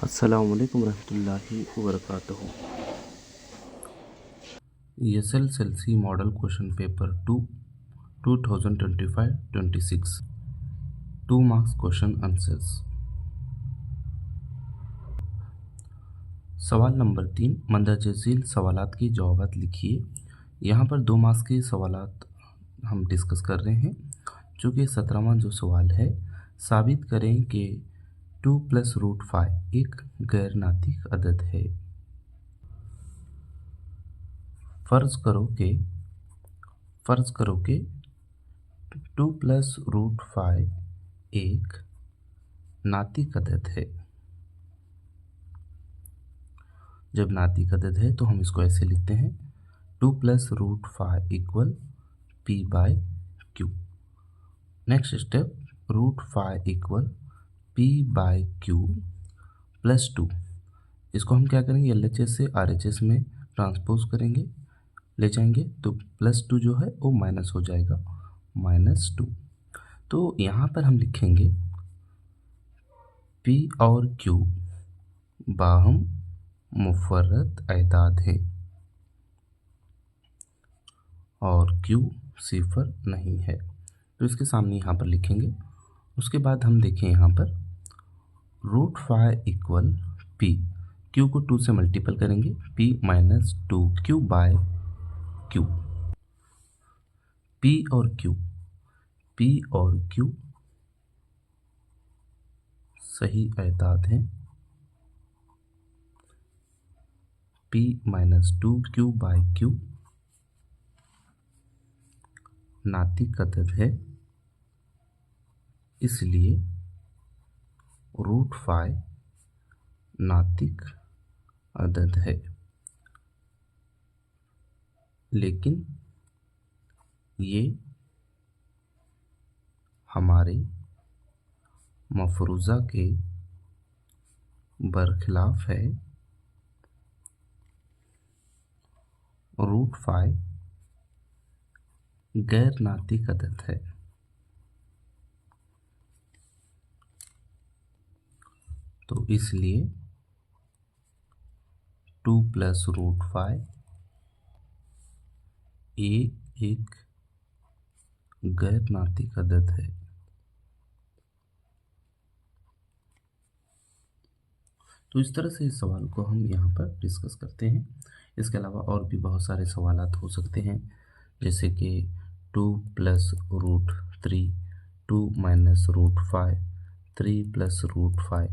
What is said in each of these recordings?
अस्सलामुअलैकुम रहमतुल्लाहि वबरकातुहू। SSLC model question paper 2 2025-26 2 marks question answers. सवाल नंबर 3, मंदरजा झील सवालात की जवाबात लिखिए। यहाँ पर 2 मार्क्स के सवालात हम डिस्कस कर रहे हैं, जो कि 17वां जो सवाल है, साबित करें कि 2 + √5 एक गैर नातिक अदद है। फ़र्ज़ करो कि 2 + √5 एक नातिक अदद है। जब नातिक अदद है तो हम इसको ऐसे लिखते हैं 2 + √5 = p/q। Next step, √5 = p/q + 2। इसको हम क्या करेंगे, LHS से RHS में ट्रांसपोज करेंगे, ले जाएंगे तो +2 जो है वो माइनस हो जाएगा, -2। तो यहाँ पर हम लिखेंगे P और Q बाहम मुफ़र्रद अदाद हैं और Q सिफर नहीं है, तो इसके सामने यहाँ पर लिखेंगे। उसके बाद हम देखें यहाँ पर √5 = P, Q को 2 से मल्टीपल करेंगे, P - 2Q/Q। P और Q सही अदाद हैं, P - 2Q/Q नातिक अदद है, इसलिए √5 नातिक अदद है। लेकिन ये हमारे मफरूज़ा के बरखिलाफ है। √5 गैर नातिक अदद है। तो इसलिए 2 + √5 एक गैर नातिक अदद है। तो इस तरह से इस सवाल को हम यहाँ पर डिस्कस करते हैं। इसके अलावा और भी बहुत सारे सवालात हो सकते हैं, जैसे कि 2 + √3, 2 - √5, 3 + √5।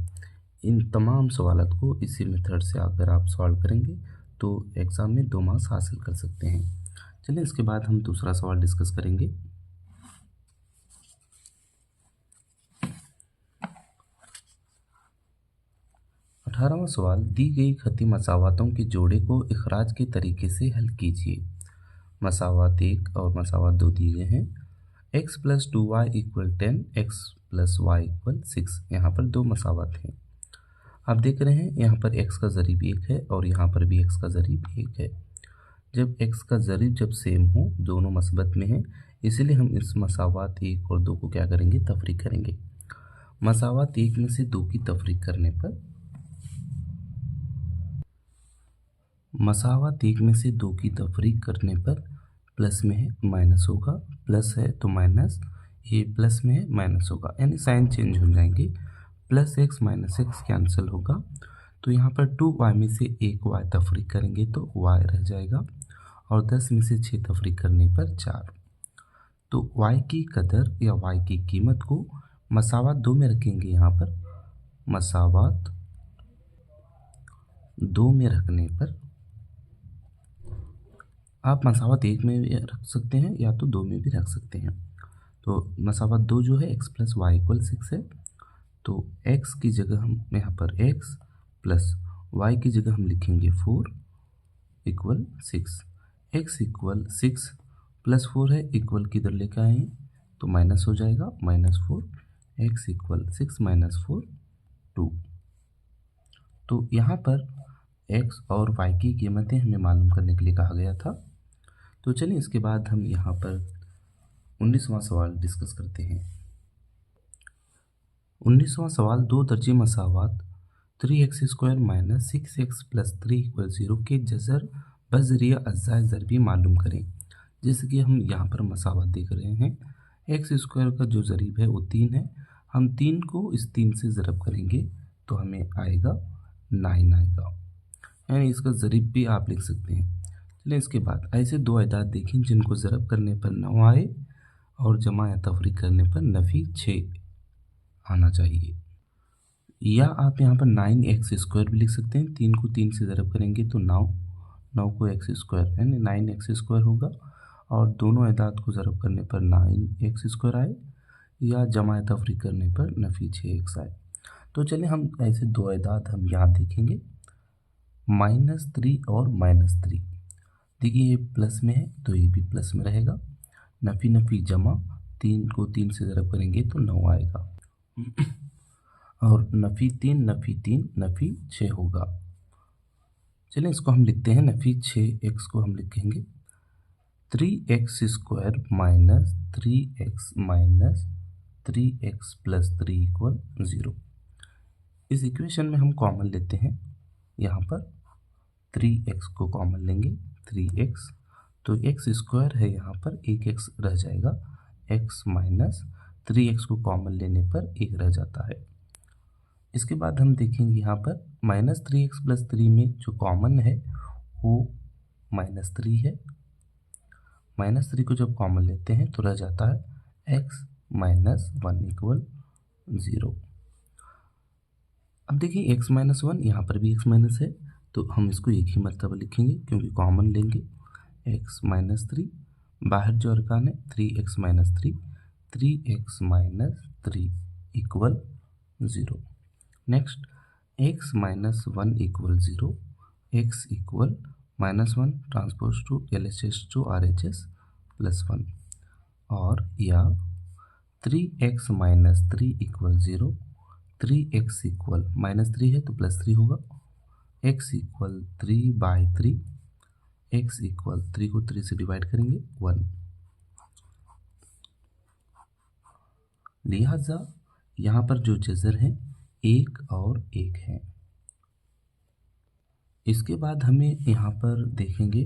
इन तमाम सवालात को इसी मेथड से अगर आप सॉल्व करेंगे तो एग्ज़ाम में 2 मार्क्स हासिल कर सकते हैं। चलिए इसके बाद हम दूसरा सवाल डिस्कस करेंगे। 18वां सवाल, दी गई खती मसावातों के जोड़े को इखराज के तरीके से हल कीजिए। मसावात 1 और मसावात 2 दिए गए हैं। x + 2y = 10, x + y = 6। यहाँ पर 2 मसावात हैं। आप देख रहे हैं यहाँ पर x का ज़रीब 1 है और यहाँ पर भी x का ज़रीब 1 है। जब x का ज़रीब जब सेम हो, दोनों मस्बत में हैं, इसीलिए हम इस मसावात 1 और 2 को क्या करेंगे, तफरीक करेंगे। मसावात 1 में से 2 की तफरीक करने पर प्लस में है माइनस होगा, प्लस है तो माइनस, ये प्लस में है माइनस होगा, यानी साइन चेंज हो जाएंगे। +x - x कैंसिल होगा, तो यहाँ पर 2y में से 1y तफरीक करेंगे तो y रह जाएगा, और 10 में से 6 तफरीक करने पर 4। तो y की कदर या y की कीमत को मसावात 2 में रखेंगे। यहाँ पर मसावात 2 में रखने पर आप मसावात 1 में भी रख सकते हैं या तो 2 में भी रख सकते हैं। तो मसावात 2 जो है x + y = 6 है, तो x की जगह हम यहाँ पर x + y की जगह हम लिखेंगे 4 = 6। x = 6 + 4 है, इक्वल किधर लेकर आए हैं तो माइनस हो जाएगा, -4। x = 6 - 4 2। तो यहाँ पर x और y की कीमतें हमें मालूम करने के लिए कहा गया था। तो चलिए इसके बाद हम यहाँ पर 19वां सवाल डिस्कस करते हैं। 19वां सवाल, 2 दर्जे मसावात 3x² minus 6x plus 3 equal 0 के जज़र बज़रिया अज्जा ज़रबी मालूम करें। जैसे कि हम यहाँ पर मसावत देख रहे हैं, x² का जो ज़रीब है वो 3 है। हम 3 को इस 3 से ज़रब करेंगे तो हमें आएगा 9 आएगा, यानी इसका ज़रीब भी आप लिख सकते हैं। चलिए इसके बाद ऐसे दो अदाद देखें जिनको ज़रब करने पर 9 आए और जमा या तफरीक करने पर नफ़ी 6 आना चाहिए। या आप यहाँ पर 9x² भी लिख सकते हैं। 3 को 3 से ज़रब करेंगे तो 9 को x² यानी 9x² होगा और दोनों अदाद को ज़रब करने पर 9x² आए या जमा तफरीक करने पर नफ़ी 6x आए। तो चलिए हम ऐसे दो अदाद हम यहाँ देखेंगे, -3 और -3। देखिए ये प्लस में है तो ये भी प्लस में रहेगा। नफ़ी नफ़ी जमा, 3 को 3 से ज़रब करेंगे तो 9 आएगा और नफ़ी 3 नफ़ी 6 होगा। चलिए इसको हम लिखते हैं, नफ़ी 6x को हम लिखेंगे 3x² minus 3x minus 3x plus 3 equal 0। इस इक्वेशन में हम कॉमन लेते हैं, यहाँ पर 3x को कॉमन लेंगे, 3x तो x² है, यहाँ पर एक x रह जाएगा, x माइनस 3x को कॉमन लेने पर 1 रह जाता है। इसके बाद हम देखेंगे यहाँ पर -3x प्लस 3 में जो कॉमन है वो -3 है। -3 को जब कॉमन लेते हैं तो रह जाता है x माइनस 1 इक्वल 0। अब देखिए x माइनस 1, यहाँ पर भी x माइनस है तो हम इसको एक ही मरतबा लिखेंगे क्योंकि कॉमन लेंगे। x माइनस 3, बाहर जो अरकान है 3x minus 3, 3x minus 3 equal 0। Next x minus 1 equal 0, x equal -1 transpose to LHS to RHS plus 1 और या 3x minus 3 equal 0, 3x equal -3 है तो +3 होगा, x इक्वल 3/3, x इक्वल 3 को 3 से डिवाइड करेंगे 1। लिहाजा यहाँ पर जो जज़र है 1 और 1 है। इसके बाद हमें यहाँ पर देखेंगे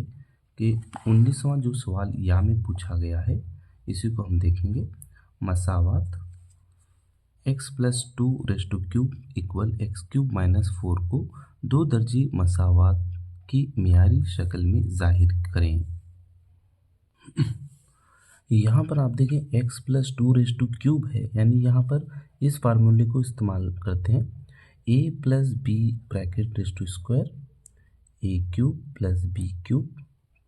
कि 19वां जो सवाल या में पूछा गया है, इसी को हम देखेंगे। मसावत x plus 2³ equal x³ minus 4 को 2 दर्जी मसावत की मियारी शक्ल में ज़ाहिर करें। यहाँ पर आप देखें x प्लस 2³ है, यानी यहाँ पर इस फार्मूले को इस्तेमाल करते हैं, a plus B bracket raise to square a³ plus b³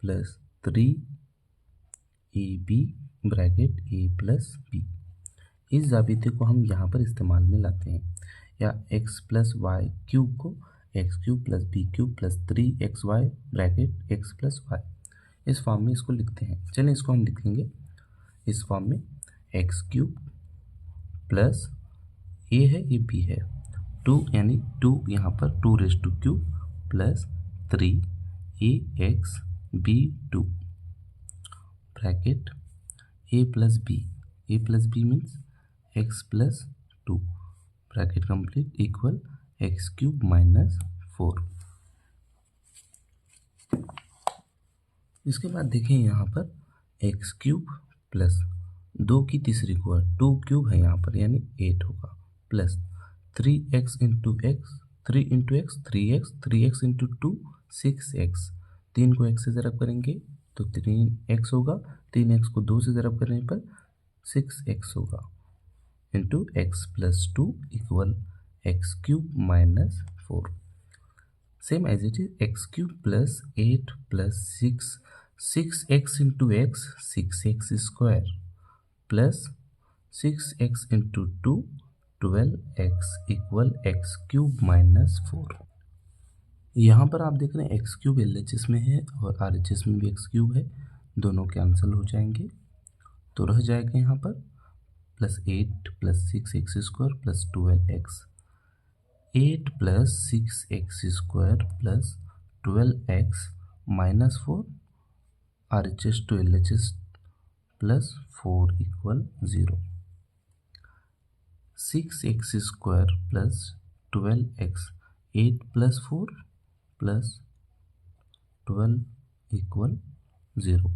plus 3ab bracket a plus b। इस ज़ाबिते को हम यहाँ पर इस्तेमाल में लाते हैं, या x प्लस y³ को x³ plus b³ plus 3xy bracket x plus y, इस फॉर्म में इसको लिखते हैं। चलिए इसको हम लिख लेंगे इस फॉर्म में, x³ प्लस a है ये b है 2, यानी 2 यहाँ पर 2³ plus 3ax b2 bracket a plus b means x plus 2 bracket complete equal x³ minus 4। इसके बाद देखें यहाँ पर x³ प्लस 2 की तीसरी को 2³ है यहाँ पर, यानी 8 होगा, plus 3x into x 3x into 2 6x, 3 को x से ज़रब करेंगे तो 3x होगा, 3x को 2 से ज़रब करने पर 6x होगा, into x plus 2 equal x³ minus 4। Same as it is x³ plus 8 plus 6x into x 6x square plus 6x into 2 12x equal x³ minus 4। यहाँ पर आप देख रहे हैं x³ LHS में है और RHS में भी x³ है, दोनों कैंसिल हो जाएंगे तो रह जाएगा यहाँ पर plus 8 plus 6x square plus 12x, 8 plus 6x square plus 12x minus 4 RHS to LHS plus 4 equal 0, 6x square plus 12x 8 + 4 + 12 = 0।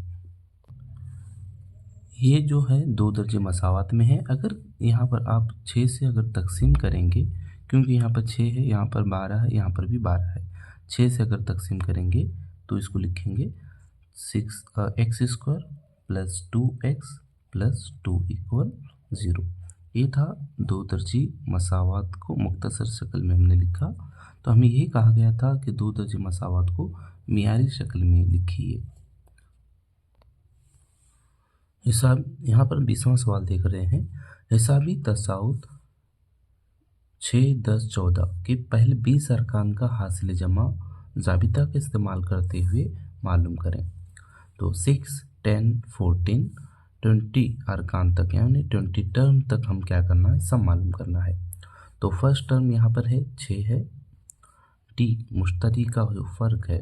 ये जो है दो दर्जे मसावत में है। अगर यहाँ पर आप 6 से अगर तकसीम करेंगे, क्योंकि यहाँ पर 6 है, यहाँ पर 12 है, यहाँ पर भी 12 है, 6 से अगर तकसीम करेंगे तो इसको लिखेंगे x² + 2x + 2 = 0। ये था दो दर्जी मसावत को मुख्तसर शक्ल में हमने लिखा। तो हमें यही कहा गया था कि दो दर्जी मसावत को मियारी शक्ल में लिखिए। हिसाब यहाँ पर 20वां सवाल देख रहे हैं। हिसाबी तसाउत 6, 10, 14 के पहले 20 अरकान का हासिल जमा ज़ाबिता का इस्तेमाल करते हुए मालूम करें। तो 6, 10, 14, 20 अरकान तक यानी 20 टर्म तक हम क्या करना है, सब मालूम करना है। तो फर्स्ट टर्म यहाँ पर है 6 है, टी मुश्तरी का जो फ़र्क है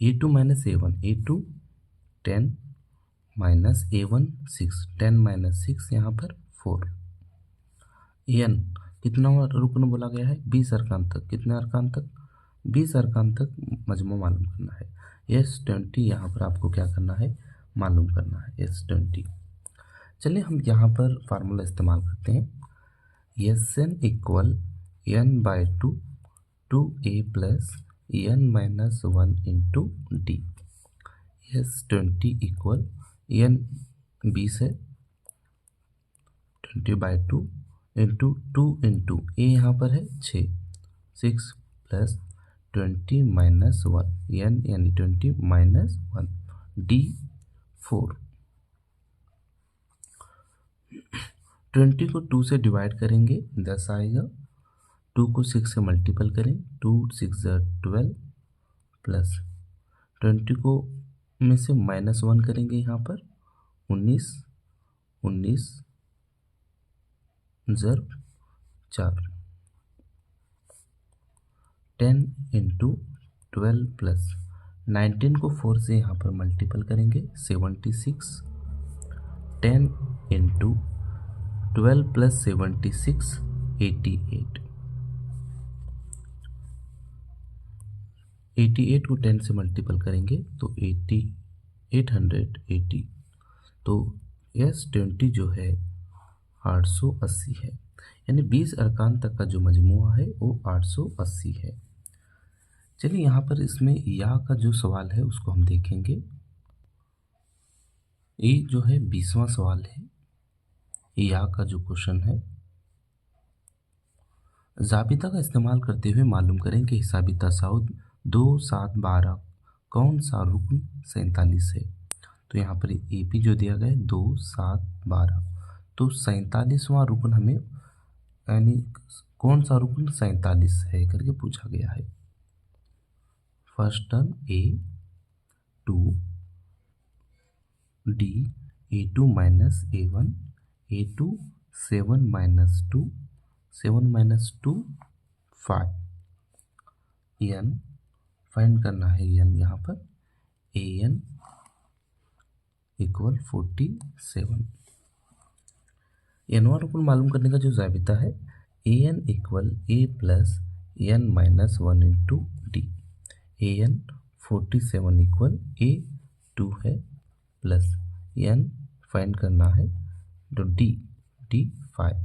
A2 - A1, A2 10 minus A1 6, 10 - 6 यहाँ पर 4। एन कितना रुकन बोला गया है, 20 अरकान तक। कितने अरकान तक, 20 अरकान तक मजमू मालूम करना है। S20 यहाँ पर आपको क्या करना है, मालूम करना है S20। चलिए हम यहाँ पर फार्मूला इस्तेमाल करते हैं। Sn = n/2 2a + n - 1 × d। S20 = n 20 है, 20/2 × 2 × a यहाँ पर है 6, 6 + 20 - 1 n यानी 20 - 1 d 4। 20 को 2 से डिवाइड करेंगे 10 आएगा। 2 को 6 से मल्टीपल करें, 2 6 12 प्लस 20 को में से -1 करेंगे यहाँ पर 19, 19 ज़र 4, 10 × 12 प्लस 19 को 4 से यहाँ पर मल्टीपल करेंगे 76, 10 × 12 + 76 88, 88 को 10 से मल्टीपल करेंगे तो 880। तो S20 जो है 880 है, यानी 20 अरकान तक का जो मजमुआ है वो 880 है। चलिए यहाँ पर इसमें या का जो सवाल है उसको हम देखेंगे। ये जो है 20वां सवाल है, या का जो क्वेश्चन है, ज़ाबिता का इस्तेमाल करते हुए मालूम करें कि हिसाबी तसाउत 2, 7, 12 कौन सा रुकन 47 है। तो यहाँ पर AP जो दिया गया है 2, 7, 12, तो 47वां रुकन हमें यानी कौन सा रुकन 47 है करके पूछा गया है। First term A2 D, A2 - A1, A2 7 - 2, 7 - 2 5, n find करना है n यहाँ पर AN = 47। nवां रुकन मालूम करने का जो ज़ाबिता है AN = A + n - 1 × d। AN 47 = A2 है प्लस n फाइंड करना है तो D 5।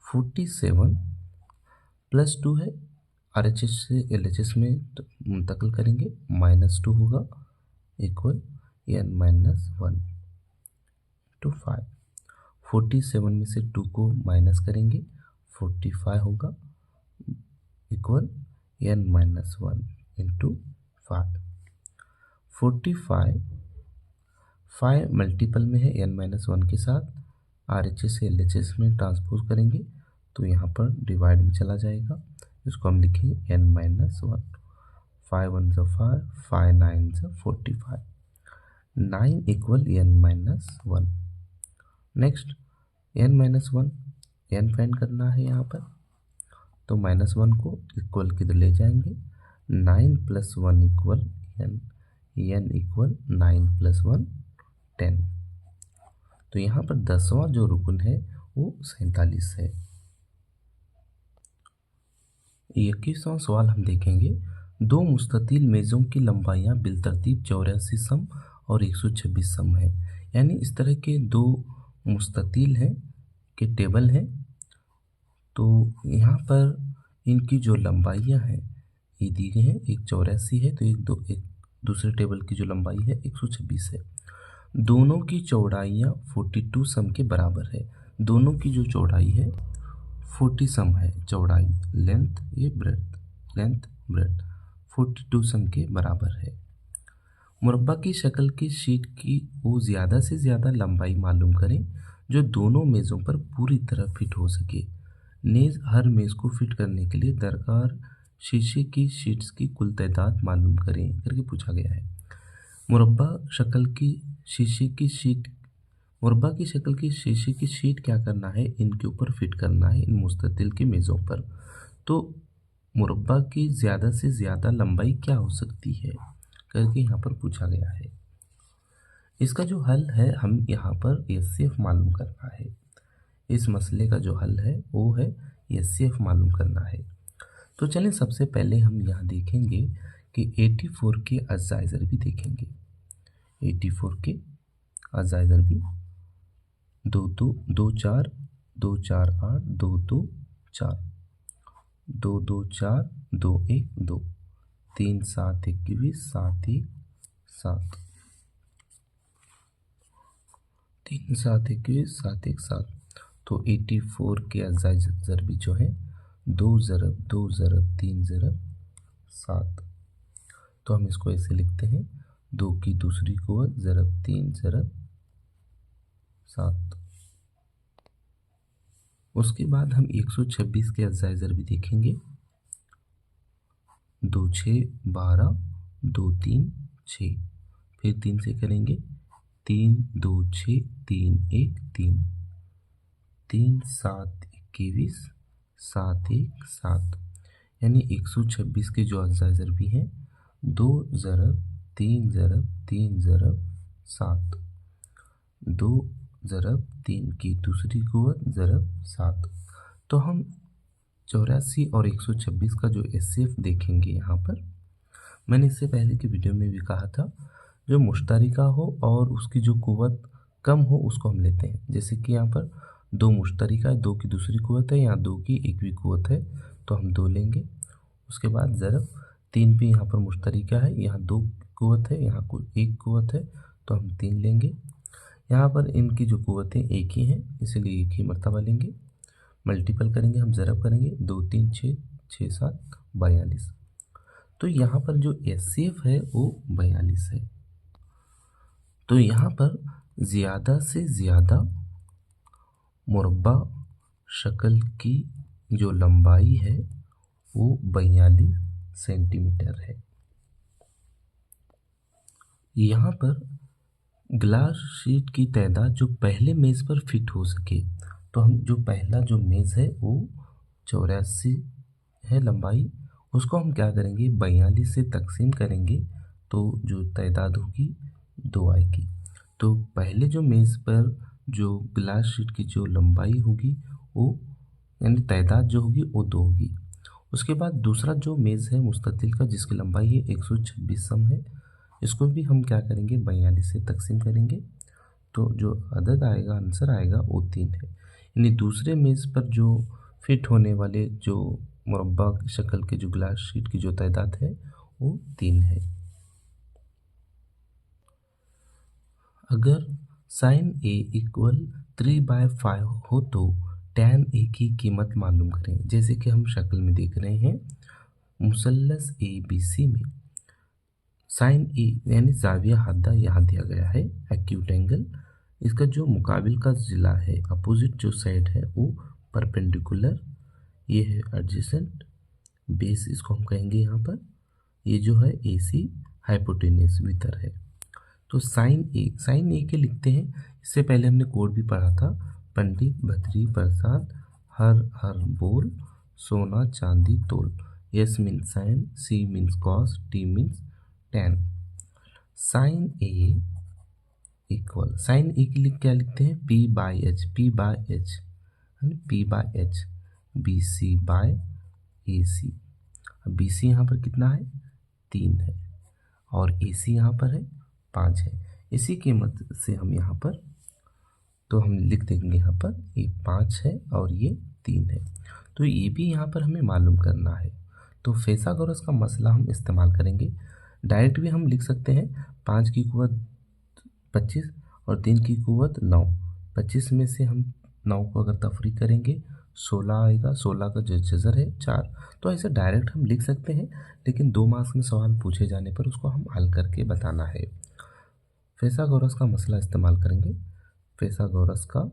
47 + 2 है, RHS से LHS में मुंतकिल करेंगे -2 होगा इक्वल n - 1 × 5। 47 में से 2 को माइनस करेंगे 45 होगा इक्वल n - 1 × 5। 45 5 मल्टीपल में है n - 1 के साथ, RHS से LHS में ट्रांसपोज करेंगे तो यहाँ पर डिवाइड में चला जाएगा। इसको हम लिखेंगे n - 1, 5 1 = 5, 5 9 = 45, 9 = n - 1। Next n - 1 n find करना है यहाँ पर, तो -1 को इक्वल किधर ले जाएंगे, 9 + 1 = n, n = 9 + 1 10। तो यहाँ पर 10वां जो रुकन है वो 47 है। 21वां सवाल हम देखेंगे। दो मुस्ततिल मेज़ों की लंबाइयाँ बिलतरतीब 84 सम और 126 सम है। यानी इस तरह के दो मुस्ततिल हैं के टेबल हैं। तो यहाँ पर इनकी जो लंबाइयाँ हैं ये दी गई हैं। एक 84 है तो एक दूसरे टेबल की जो लंबाई है 126 है। दोनों की चौड़ाइयाँ 42 सम के बराबर है। दोनों की जो चौड़ाई है 40 सम है। चौड़ाई लेंथ, ये लेंथ ब्रेथ 42 सम के बराबर है। मुरब्बा की शक्ल की शीट की वो ज़्यादा से ज़्यादा लंबाई मालूम करें जो दोनों मेज़ों पर पूरी तरह फिट हो सके। हर मेज़ को फिट करने के लिए दरकार शीशे की शीट्स की कुल तादाद मालूम करें करके पूछा गया है। मुरब्बा शक्ल की शीशे की शीट मुरब्बा की शक्ल की शीशे की शीट क्या करना है, इनके ऊपर फिट करना है, इन मुस्ततिल की मेज़ों पर। तो मुरब्बा की ज़्यादा से ज़्यादा लंबाई क्या हो सकती है करके यहाँ पर पूछा गया है। इसका जो हल है, हम यहाँ पर एचसीएफ मालूम करना है। इस मसले का जो हल है वो है एचसीएफ मालूम करना है। तो चलें सबसे पहले हम यहाँ देखेंगे कि 84 के अज्जाए ज़रबी देखेंगे। 84 के अज्जाए ज़रबी 2 2 2 4 2 4 8 2 2 4 2 2 4 2 1 2 3 7 21 7 1 7 3 7 21 7 1 7। तो 84 के अज्जाए ज़रबी जो है 2 ज़रब 2 ज़रब 3 ज़रब 7। तो हम इसको ऐसे लिखते हैं 2 की दूसरी कुव्वत ज़रब 3 ज़रब 7। उसके बाद हम 126 के अज्जाए ज़रबी देखेंगे। 2 6 12 2 3 6। फिर 3 से करेंगे 3 2 6 3 1 3 3 7 21 7 1 7। यानी 126 के जो अज्जाए ज़रबी हैं 2 ज़रब 3 ज़रब 3 ज़रब 7। 2 ज़रब 3 की दूसरी कुव्वत ज़रब 7। तो हम 84 और 126 का जो एचसीएफ देखेंगे यहाँ पर, मैंने इससे पहले की वीडियो में भी कहा था, जो मुश्तरिका हो और उसकी जो कुव्वत कम हो उसको हम लेते हैं। जैसे कि यहाँ पर 2 मुश्तरिका है, 2 की दूसरी कुव्वत है, यहाँ 2 की एक भी कुव्वत है तो हम 2 लेंगे। उसके बाद ज़रब 3 पे यहाँ पर मुश्तरिका है, यहाँ 2 कुव्वत है, यहाँ एक कुव्वत है तो हम 3 लेंगे। यहाँ पर इनकी जो कुव्वतें एक ही हैं इसलिए एक ही मर्तबा लेंगे। मल्टीपल करेंगे, हम ज़रब करेंगे 2 3 6 6 7 42। तो यहाँ पर जो एचसीएफ है वो 42 है। तो यहाँ पर ज़्यादा से ज़्यादा मुरब्बा शक्ल की जो लंबाई है वो 42 सेंटीमीटर है। यहाँ पर ग्लास शीट की तादाद जो पहले मेज़ पर फिट हो सके, तो हम जो पहला जो मेज़ है वो 84 है लंबाई, उसको हम क्या करेंगे 42 से तकसीम करेंगे तो जो तादाद होगी 2 आएगी। तो पहले जो मेज़ पर जो ग्लास शीट की जो लंबाई होगी वो यानी तादाद जो होगी वो 2 होगी। उसके बाद दूसरा जो मेज़ है मुस्ततिल का जिसकी लंबाई है 126 सम है, इसको भी हम क्या करेंगे 42 से तकसीम करेंगे तो जो अदद आएगा, आंसर आएगा वो 3 है। यानी दूसरे मेज़ पर जो फिट होने वाले जो मुरब्बा की शक्ल के जो ग्लास शीट की जो तादाद है वो 3 है। अगर साइन ए इक्वल 3/5 हो तो टैन ए की कीमत मालूम करें। जैसे कि हम शक्ल में देख रहे हैं, मुसल्लस ABC में साइन ए यानी जाविया हद्दा यहाँ दिया गया है, एक्यूट एंगल। इसका जो मुकाबिल का ज़िला है, अपोजिट जो साइड है वो परपेंडिकुलर, ये है एडजेसेंट, बेस इसको हम कहेंगे यहाँ पर, ये जो है AC हाइपोटेन्यूस वितर है। तो साइन ए के लिखते हैं। इससे पहले हमने कोड भी पढ़ा था, पंडित भत्री प्रसाद हर हर बोल सोना चांदी तोल। S means sine, C means cos, T means tan. Sine A equal, sine A के लिए क्या लिखते हैं P/H, P/H, P/H, BC/AC। B C यहाँ पर कितना है 3 है और ए सी यहाँ पर है 5 है। इसी की मदद से हम यहाँ पर तो हम लिख देंगे यहाँ पर ये 5 है और ये 3 है। तो ये भी यहाँ पर हमें मालूम करना है। तो फिथागोरस का मसला हम इस्तेमाल करेंगे। डायरेक्ट भी हम लिख सकते हैं 5 की कुवत 25 और 3 की कुवत 9। 25 में से हम 9 को अगर तफरी करेंगे 16 आएगा। 16 का जो जज़र है 4। तो ऐसे डायरेक्ट हम लिख सकते हैं, लेकिन 2 मार्क्स में सवाल पूछे जाने पर उसको हम हल करके बताना है। फिथागोरस का मसला इस्तेमाल करेंगे। फिथागोरस का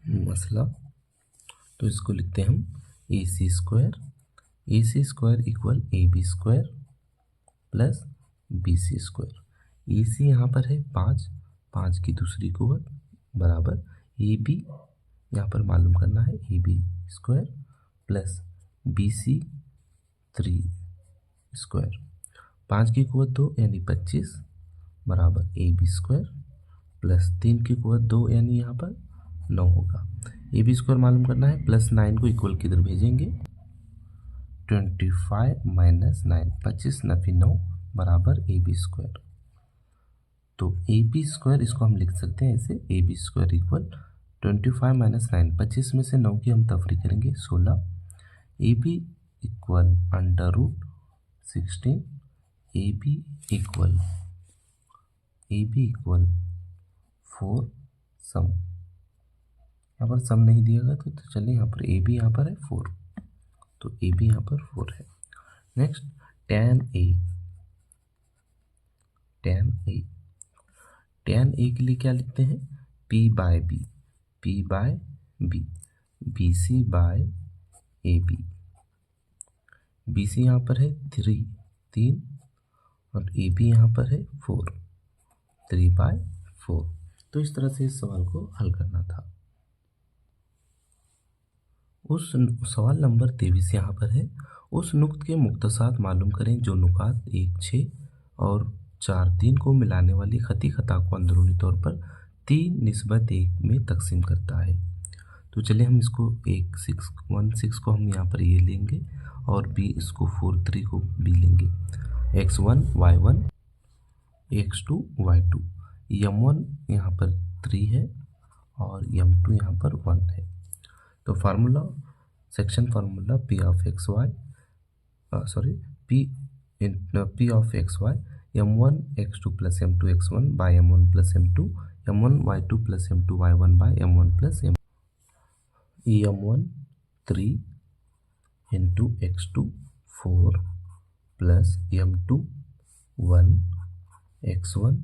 मसला, तो इसको लिखते हैं हम A C square equal A B square plus B C square. A C यहाँ पर है 5 की दूसरी कुवत बराबर ए बी यहाँ पर मालूम करना है A B square plus B C 3 square. 5 की कुवत 2 यानी 25 बराबर ए बी स्क्वायर प्लस 3 की कुवत 2 यानी यहाँ पर 9 होगा। ए बी स्क्वायर मालूम करना है प्लस 9 को इक्वल की इधर भेजेंगे 25 माइनस 9 25 नफी 9 बराबर ए बी स्क्वायर। तो ए बी स्क्वायर इसको हम लिख सकते हैं ऐसे A B square equal 25 minus 9 25 में से 9 की हम तफरी करेंगे 16। A B equal under root 16 A B equal 4 सम। यहाँ पर सम नहीं दिया गया तो चलिए यहाँ पर ए बी यहाँ पर है 4, तो ए बी यहाँ पर 4 है। नेक्स्ट tan ए के लिए क्या लिखते हैं P by B B C by A B C यहाँ पर है 3 और ए बी यहाँ पर है 4 3/4। तो इस तरह से इस सवाल को हल करना था। उस सवाल नंबर 23 यहाँ पर है, उस नुक्त के मुख्तसात मालूम करें जो नुकात 1 6 और 4 3 को मिलाने वाली खती खता को अंदरूनी तौर पर 3:1 में तकसीम करता है। तो चलिए हम इसको 1 6 को हम यहाँ पर ये लेंगे और बी इसको 4 3 को बी लेंगे। x1 y1 x2 y2 m1 यहाँ पर 3 है और m2 यहाँ पर 1 है। तो formula section formula p of x y p of x y m1 x2 plus m2 x1 by m1 plus m2 m1 y2 plus m2 y1 by m1 plus m1 3 into x2 4 plus m2 1 x1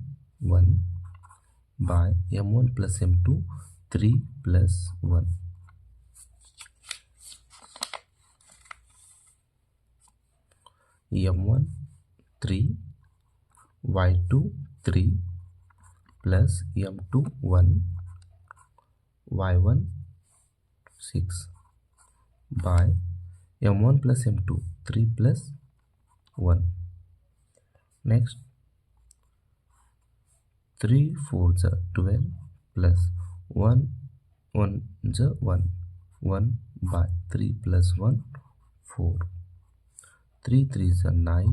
1 by m1 plus m2 3 plus 1। m1 3 y2 3 plus m2 1 y1 6 by m1 plus m2 3 plus 1। Next 3 4 12 plus 1 1 1 by 3 plus 1 4 3 3 9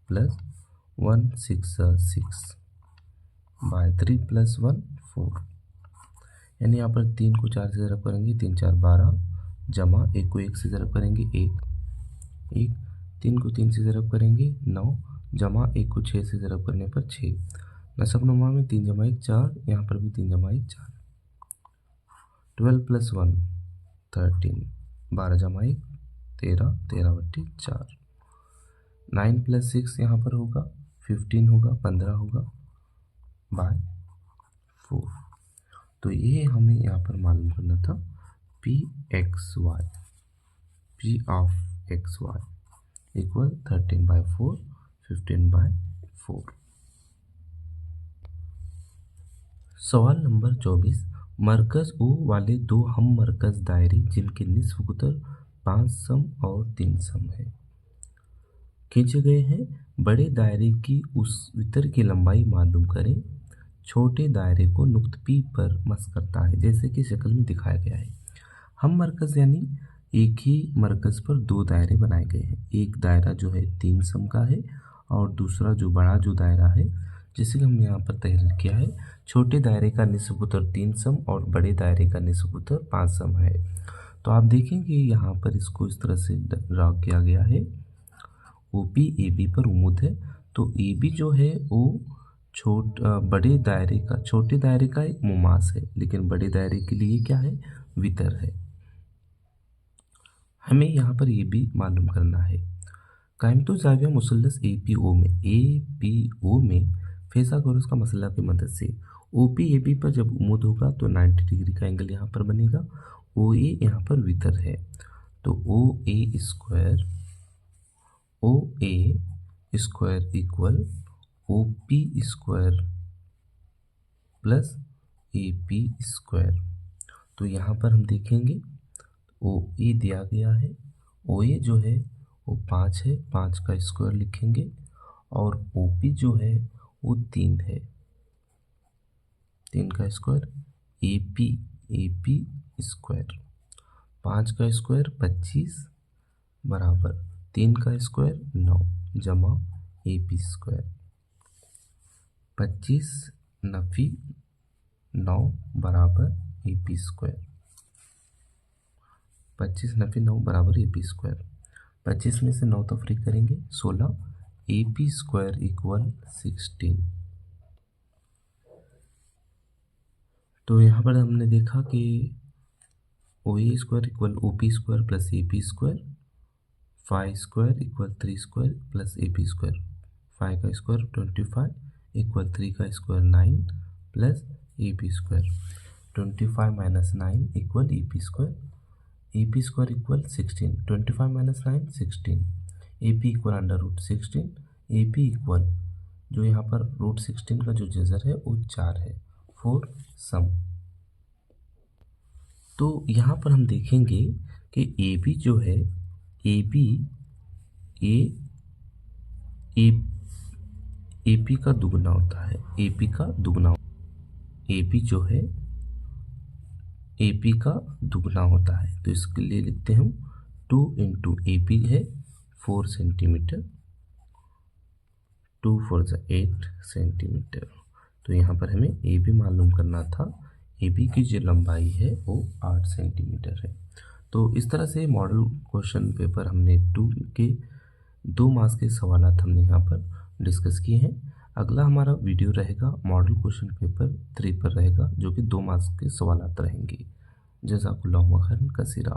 plus 1 6 6 by 3 plus 1 4। यानी यहाँ पर 3 को 4 से ज़रब करेंगे 3 4 12 जमा 1 को 1 से ज़रब करेंगे 1 3 को 3 से ज़रब करेंगे 9 जमा 1 को 6 से ज़रब करने पर 6। नसब नुमा में 3 जमा 1 4, यहाँ पर भी 3 जमा 1 4। 12 प्लस 1 13 12 जमा 1 13 13 बट्टे 4। 9 प्लस 6 यहाँ पर होगा 15 होगा 15 होगा बाय 4। तो ये हमें यहाँ पर मालूम करना था p of X Y equal 13/4 15/4। सवाल नंबर 24, मरकज़ ओ वाले दो हम मरकज़ दायरे जिनके निस्फ कुतर 5 सम और 3 सम है खींचे गए हैं। बड़े दायरे की उस वितर की लंबाई मालूम करें। छोटे दायरे को नुक्त P पर मस करता है, जैसे कि शक्ल में दिखाया गया है। हम मरकज़ यानी एक ही मरकज़ पर दो दायरे बनाए गए हैं। एक दायरा जो है 3 सम का है और दूसरा जो बड़ा जो दायरा है, जैसे कि हमने यहाँ पर तहरीर किया है, छोटे दायरे का निस्ब उत्तर 3 सम और बड़े दायरे का निस्ब उत्तर 5 सम है। तो आप देखेंगे यहाँ पर इसको इस तरह से ड्रा किया गया है। OP AB पर उम्मीद है, तो AB जो है वो बड़े दायरे का, छोटे दायरे का एक मुमास है, लेकिन बड़े दायरे के लिए क्या है, वितर है। हमें यहाँ पर ये भी मालूम करना है, कायमतु ज़ाविया मुसल्लस APO में फिसागोरस का मसला की मदद से OP AB पर जब उम्मीद होगा तो 90 डिग्री का एंगल यहाँ पर बनेगा। OA यहाँ पर वितर है, तो OA square equal OP square plus AP square. तो यहाँ पर हम देखेंगे OA दिया गया है, OA जो है वो 5 है, 5 का स्क्वायर लिखेंगे, और OP जो है वो 3 है, 3 का स्क्वायर, AP स्क्वायर, 5 का स्क्वायर 25 बराबर 3 का स्क्वायर 9 जमा AP स्क्वायर, 25 नफी 9 बराबर AP स्क्वायर, 25 नफी 9 बराबर AP स्क्वायर। 25 में से 9 तफरीक करेंगे 16, AP स्क्वायर इक्वल 16। तो यहाँ पर हमने देखा कि OA square equal OP square plus AP square, 5 square equal 3 square plus AP square, 5 का स्क्वायर 25 इक्वल 3 का square 9 plus AP square, 25 minus 9 equal AP square, AP square equal 16, 25 minus 9 16, AP equal under root 16, AP equal जो यहाँ पर root 16 का जो जज़र है वो 4 है, 4 सम। तो यहाँ पर हम देखेंगे कि AB जो है, AP का दुगना होता है, AP का दुगना, AB जो है AP का दुगना होता है। तो इसके लिए लिखते हैं 2 इंटू AP है 4 सेंटीमीटर, 2 4 8 सेंटीमीटर। तो यहाँ पर हमें AB मालूम करना था, AB की जो लंबाई है वो 8 सेंटीमीटर है। तो इस तरह से मॉडल क्वेश्चन पेपर हमने 2 के 2 मार्क्स के सवाल हमने यहाँ पर डिस्कस किए हैं। अगला हमारा वीडियो रहेगा मॉडल क्वेश्चन पेपर 3 पर रहेगा, जो कि 2 मार्क्स के सवाल रहेंगे। जज़ाकुल्लाहु खैरन कसीरा।